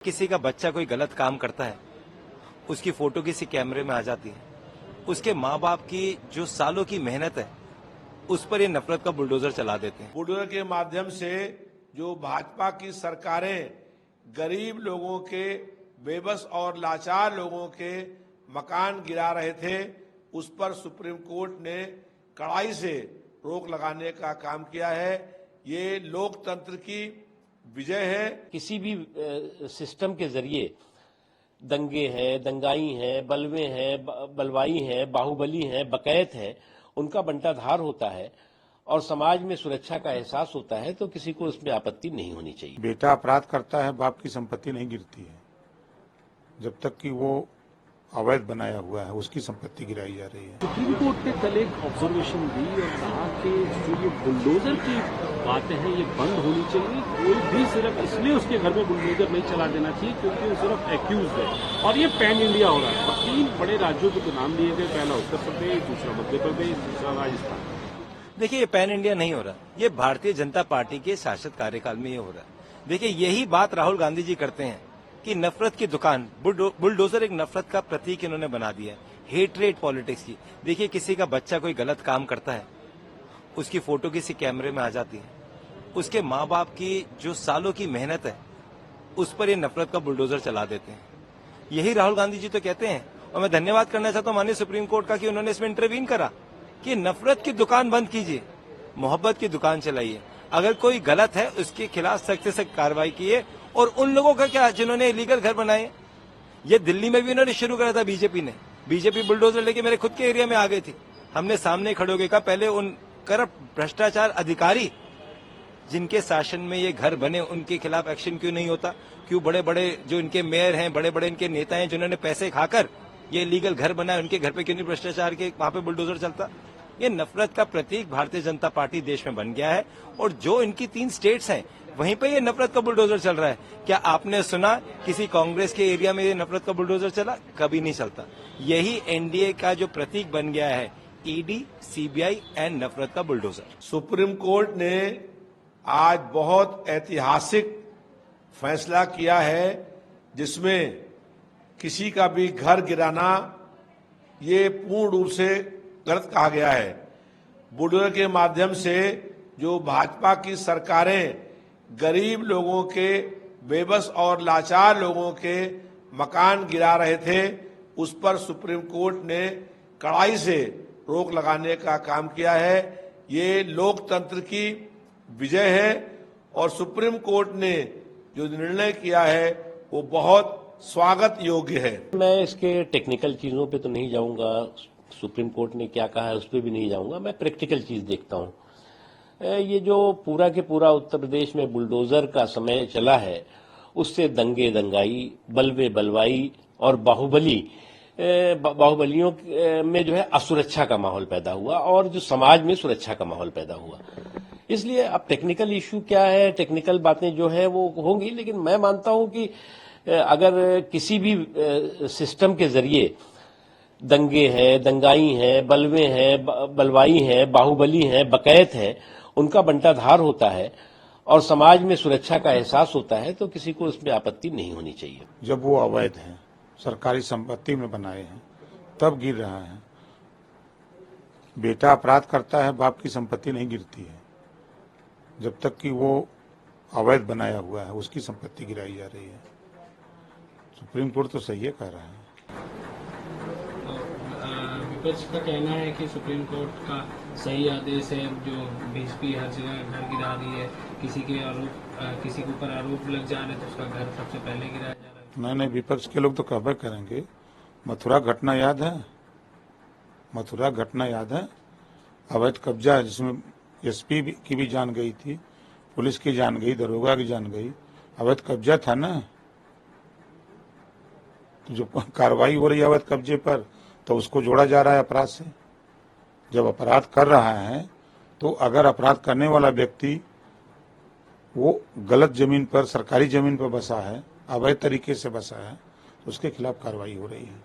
किसी का बच्चा कोई गलत काम करता है, उसकी फोटो किसी कैमरे में आ जाती है, उसके माँ बाप की जो सालों की मेहनत है उस पर ये नफरत का बुलडोजर चला देते हैं। बुलडोजर के माध्यम से जो भाजपा की सरकारें गरीब लोगों के, बेबस और लाचार लोगों के मकान गिरा रहे थे, उस पर सुप्रीम कोर्ट ने कड़ाई से रोक लगाने का काम किया है। ये लोकतंत्र की विजय है। किसी भी सिस्टम के जरिए दंगे हैं, दंगाई हैं, बलवे हैं, बलवाई हैं, बाहुबली हैं, बकैत हैं, उनका बंटाधार होता है और समाज में सुरक्षा का एहसास होता है, तो किसी को इसमें आपत्ति नहीं होनी चाहिए। बेटा अपराध करता है, बाप की संपत्ति नहीं गिरती है। जब तक कि वो अवैध बनाया हुआ है उसकी संपत्ति गिराई जा रही है। सुप्रीम कोर्ट ने कल एक ऑब्जर्वेशन दी और कहा कि जो ये बुलडोजर की बातें हैं ये बंद होनी चाहिए। कोई भी सिर्फ इसलिए उसके घर में बुलडोजर नहीं चला देना चाहिए क्योंकि वो सिर्फ एक्यूज है, और ये पैन इंडिया हो रहा है। और 3 बड़े राज्यों के नाम लिए गए, पहला उत्तर प्रदेश, दूसरा मध्य प्रदेश, तीसरा राजस्थान। देखिए, ये पैन इंडिया नहीं हो रहा, ये भारतीय जनता पार्टी के शासक कार्यकाल में ये हो रहा है। देखिए, यही बात राहुल गांधी जी करते हैं कि नफरत की दुकान, बुलडोजर एक नफरत का प्रतीक इन्होंने बना दिया है, हेटरेट पॉलिटिक्स की। देखिए, किसी का बच्चा कोई गलत काम करता है, उसकी फोटो किसी कैमरे में आ जाती है, उसके माँ बाप की जो सालों की मेहनत है उस पर ये नफरत का बुलडोजर चला देते हैं। यही राहुल गांधी जी तो कहते हैं, और मैं धन्यवाद करना चाहता हूं माननीय सुप्रीम कोर्ट का कि उन्होंने इसमें इंटरवीन करा कि नफरत की दुकान बंद कीजिए, मोहब्बत की दुकान चलाइए। अगर कोई गलत है उसके खिलाफ सख्त से सख्त कार्रवाई कीजिए। और उन लोगों का क्या जिन्होंने इलीगल घर बनाए, ये दिल्ली में भी उन्होंने शुरू करा था बीजेपी ने। बीजेपी बुलडोजर लेके मेरे खुद के एरिया में आ गई थी। हमने सामने खड़े होकर कहा, पहले उन करप्ट भ्रष्टाचार अधिकारी जिनके शासन में ये घर बने उनके खिलाफ एक्शन क्यों नहीं होता? क्यों बड़े बड़े जो इनके मेयर हैं, बड़े बड़े इनके नेता हैं जिन्होंने पैसे खाकर ये इलीगल घर बनाए, उनके घर पे क्यों नहीं भ्रष्टाचार के वहां पे बुलडोजर चलता? ये नफरत का प्रतीक भारतीय जनता पार्टी देश में बन गया है। और जो इनकी 3 स्टेट्स हैं वहीं पे ये नफरत का बुलडोजर चल रहा है। क्या आपने सुना किसी कांग्रेस के एरिया में ये नफरत का बुलडोजर चला? कभी नहीं चलता। यही एनडीए का जो प्रतीक बन गया है, ईडी, सीबीआई एंड नफरत का बुलडोजर। सुप्रीम कोर्ट ने आज बहुत ऐतिहासिक फैसला किया है, जिसमें किसी का भी घर गिराना ये पूर्ण रूप से गलत कहा गया है। बुलडोजर के माध्यम से जो भाजपा की सरकारें गरीब लोगों के, बेबस और लाचार लोगों के मकान गिरा रहे थे, उस पर सुप्रीम कोर्ट ने कड़ाई से रोक लगाने का काम किया है। ये लोकतंत्र की विजय है और सुप्रीम कोर्ट ने जो निर्णय किया है वो बहुत स्वागत योग्य है। मैं इसके टेक्निकल चीजों पे तो नहीं जाऊंगा, सुप्रीम कोर्ट ने क्या कहा है उस पर भी नहीं जाऊंगा। मैं प्रैक्टिकल चीज देखता हूं। ये जो पूरा के पूरा उत्तर प्रदेश में बुलडोजर का समय चला है, उससे दंगे दंगाई, बलवे बलवाई और बाहुबलियों में जो है असुरक्षा का माहौल पैदा हुआ और जो समाज में सुरक्षा का माहौल पैदा हुआ। इसलिए अब टेक्निकल इश्यू क्या है, टेक्निकल बातें जो है वो होंगी, लेकिन मैं मानता हूं कि अगर किसी भी सिस्टम के जरिए दंगे हैं, दंगाई हैं, बलवे हैं, बलवाई हैं, बाहुबली हैं, बकैत हैं, उनका बंटाधार होता है और समाज में सुरक्षा का एहसास होता है, तो किसी को इसमें आपत्ति नहीं होनी चाहिए। जब वो अवैध है, सरकारी संपत्ति में बनाए हैं, तब गिर रहा है। बेटा अपराध करता है, बाप की संपत्ति नहीं गिरती है। जब तक कि वो अवैध बनाया हुआ है उसकी संपत्ति गिराई जा रही है। सुप्रीम कोर्ट तो सही है कह रहा है। विपक्ष का कहना है कि सुप्रीम कोर्ट का सही आदेश है, जो बीजेपी हर जगह घर गिरा रही है, किसी के ऊपर आरोप लग जा रहे तो उसका घर सबसे पहले गिराया जा रहा है। नहीं, विपक्ष के लोग तो कहबे करेंगे। मथुरा घटना याद है? मथुरा घटना याद है? अवैध कब्जा जिसमें एसपी की भी जान गई थी, पुलिस की जान गई, दरोगा की जान गई। अवैध कब्जा था ना, तो जो कार्रवाई हो रही है अवैध कब्जे पर, तो उसको जोड़ा जा रहा है अपराध से। जब अपराध कर रहा है तो अगर अपराध करने वाला व्यक्ति वो गलत जमीन पर, सरकारी जमीन पर बसा है, अवैध तरीके से बसा है, तो उसके खिलाफ कार्रवाई हो रही है।